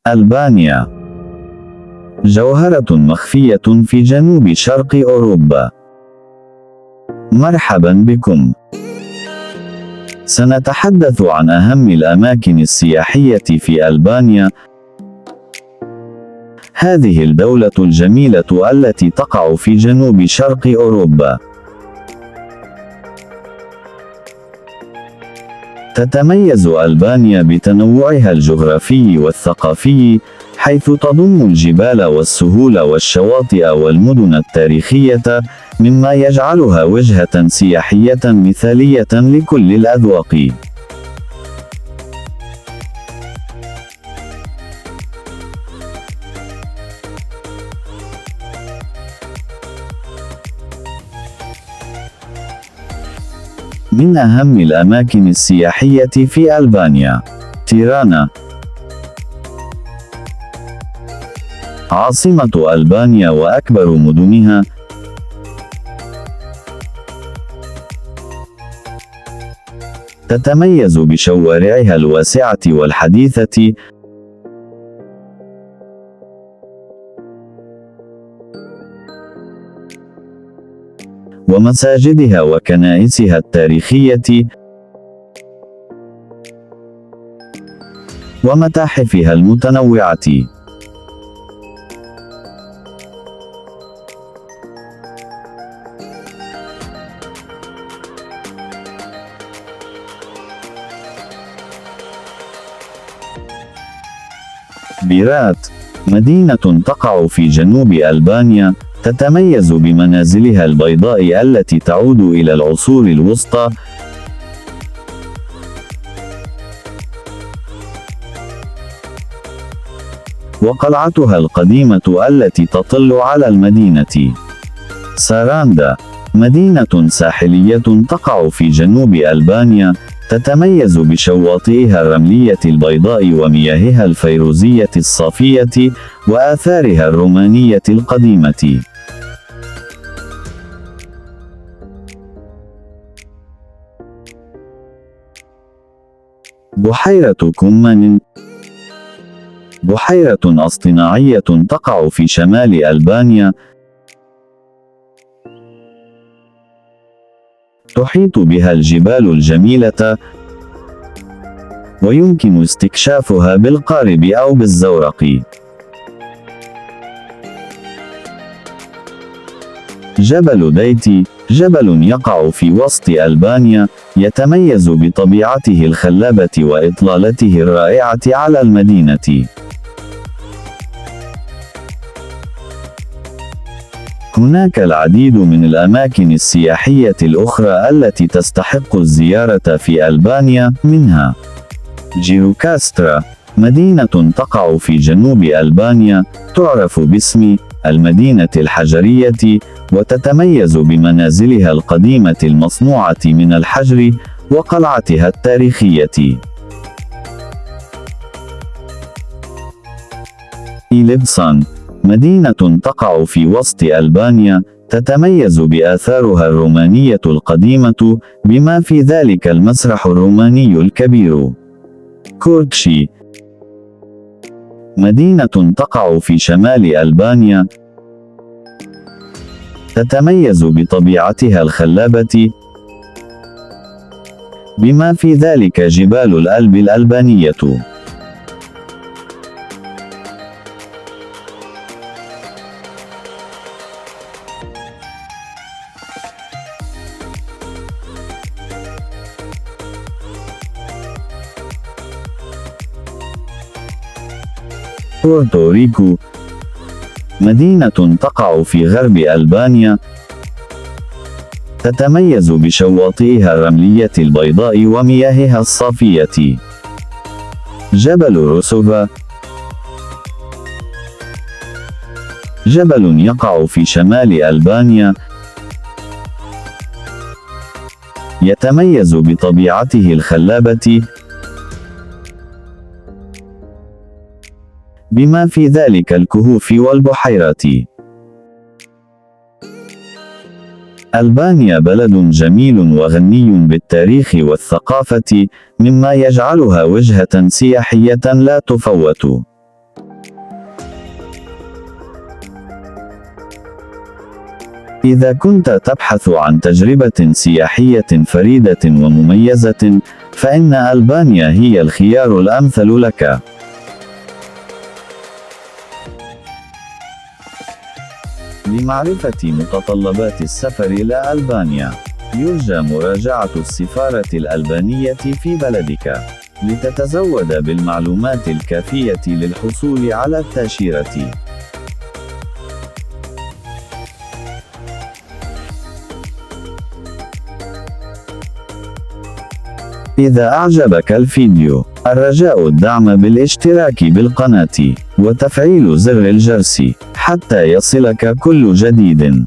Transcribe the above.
ألبانيا جوهرة مخفية في جنوب شرق أوروبا. مرحبا بكم. سنتحدث عن أهم الأماكن السياحية في ألبانيا. هذه الدولة الجميلة التي تقع في جنوب شرق أوروبا. تتميز ألبانيا بتنوعها الجغرافي والثقافي، حيث تضم الجبال والسهول والشواطئ والمدن التاريخية، مما يجعلها وجهة سياحية مثالية لكل الأذواق. من أهم الأماكن السياحية في ألبانيا: تيرانا، عاصمة ألبانيا وأكبر مدنها. تتميز بشوارعها الواسعة والحديثة، ومساجدها وكنائسها التاريخية، ومتاحفها المتنوعة. بيرات، مدينة تقع في جنوب ألبانيا، تتميز بمنازلها البيضاء التي تعود إلى العصور الوسطى، وقلعتها القديمة التي تطل على المدينة. ساراندا، مدينة ساحلية تقع في جنوب ألبانيا، تتميز بشواطئها الرملية البيضاء ومياهها الفيروزية الصافية، وآثارها الرومانية القديمة. بحيرة كومان، بحيرة اصطناعية تقع في شمال ألبانيا، تحيط بها الجبال الجميلة، ويمكن استكشافها بالقارب أو بالزورق. جبل ديتي، جبل يقع في وسط ألبانيا، يتميز بطبيعته الخلابة وإطلالته الرائعة على المدينة. هناك العديد من الأماكن السياحية الأخرى التي تستحق الزيارة في ألبانيا، منها جيروكاسترا، مدينة تقع في جنوب ألبانيا، تعرف باسم المدينة الحجرية، وتتميز بمنازلها القديمة المصنوعة من الحجر، وقلعتها التاريخية. إليبسان، مدينة تقع في وسط ألبانيا، تتميز بآثارها الرومانية القديمة، بما في ذلك المسرح الروماني الكبير. كوركشي، مدينة تقع في شمال ألبانيا، تتميز بطبيعتها الخلابة، بما في ذلك جبال الألب الألبانية. بورتوريكو، مدينة تقع في غرب ألبانيا، تتميز بشواطئها الرملية البيضاء ومياهها الصافية. جبل روسوفا، جبل يقع في شمال ألبانيا، يتميز بطبيعته الخلابة، بما في ذلك الكهوف والبحيرات. ألبانيا بلد جميل وغني بالتاريخ والثقافة، مما يجعلها وجهة سياحية لا تفوت. إذا كنت تبحث عن تجربة سياحية فريدة ومميزة، فإن ألبانيا هي الخيار الأمثل لك. لمعرفة متطلبات السفر إلى ألبانيا، يرجى مراجعة السفارة الألبانية في بلدك، لتتزود بالمعلومات الكافية للحصول على التأشيرة. إذا أعجبك الفيديو، الرجاء الدعم بالاشتراك بالقناة، وتفعيل زر الجرس، حتى يصلك كل جديد.